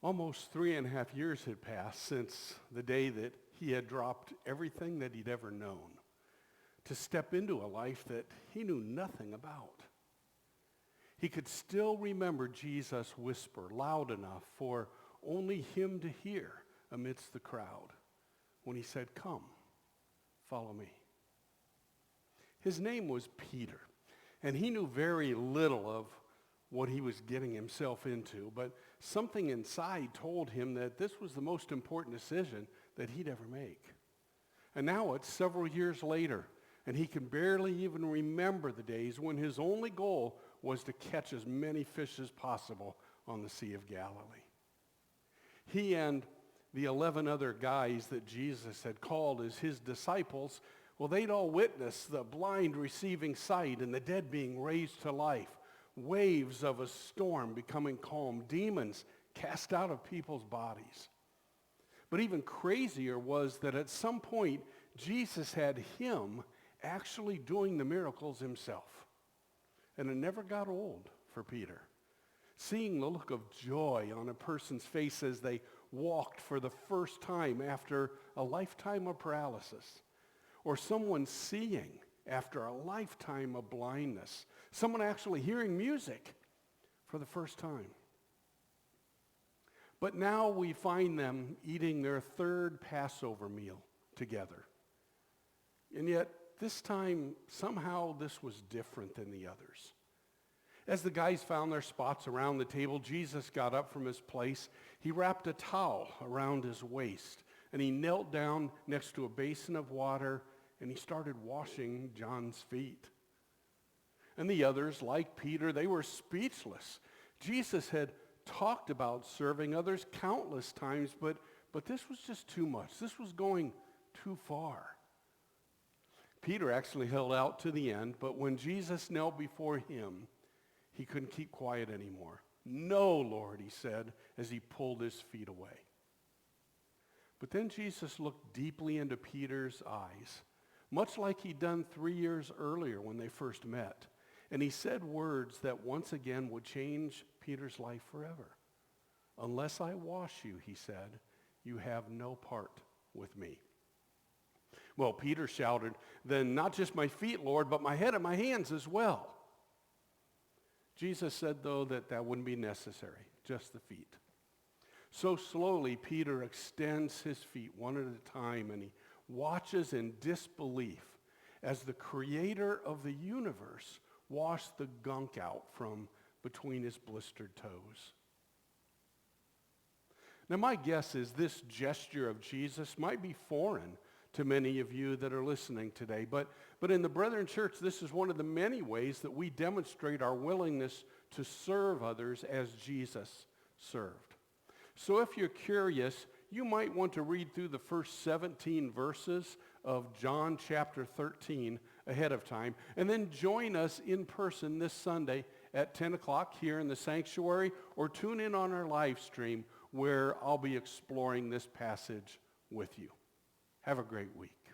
Almost 3.5 years had passed since the day that he had dropped everything that he'd ever known to step into a life that he knew nothing about. He could still remember Jesus' whisper loud enough for only him to hear amidst the crowd when he said, "Come, follow me." His name was Peter, and he knew very little of what he was getting himself into, but something inside told him that this was the most important decision that he'd ever make. And now it's several years later, and he can barely even remember the days when his only goal was to catch as many fish as possible on the Sea of Galilee. He and the 11 other guys that Jesus had called as his disciples, well, they'd all witnessed the blind receiving sight and the dead being raised to life, waves of a storm becoming calm, demons cast out of people's bodies. But even crazier was that at some point, Jesus had him actually doing the miracles himself. And it never got old for Peter. Seeing the look of joy on a person's face as they walked for the first time after a lifetime of paralysis, or someone seeing after a lifetime of blindness, someone actually hearing music for the first time. But now we find them eating their third Passover meal together. And yet, this time, somehow this was different than the others. As the guys found their spots around the table, Jesus got up from his place. He wrapped a towel around his waist, and he knelt down next to a basin of water, and he started washing John's feet. And the others, like Peter, they were speechless. Jesus had talked about serving others countless times, but this was just too much. This was going too far. Peter actually held out to the end, but when Jesus knelt before him, he couldn't keep quiet anymore. "No, Lord," he said as he pulled his feet away. But then Jesus looked deeply into Peter's eyes, much like he'd done 3 years earlier when they first met. And he said words that once again would change Peter's life forever. "Unless I wash you," he said, "you have no part with me." Well, Peter shouted, "Then not just my feet, Lord, but my head and my hands as well." Jesus said, though, that wouldn't be necessary, just the feet. So slowly, Peter extends his feet one at a time, and he watches in disbelief as the creator of the universe washed the gunk out from between his blistered toes. Now, my guess is this gesture of Jesus might be foreign to many of you that are listening today. But in the Brethren Church, this is one of the many ways that we demonstrate our willingness to serve others as Jesus served. So if you're curious, you might want to read through the first 17 verses of John chapter 13 ahead of time, and then join us in person this Sunday at 10 o'clock here in the sanctuary, or tune in on our live stream where I'll be exploring this passage with you. Have a great week.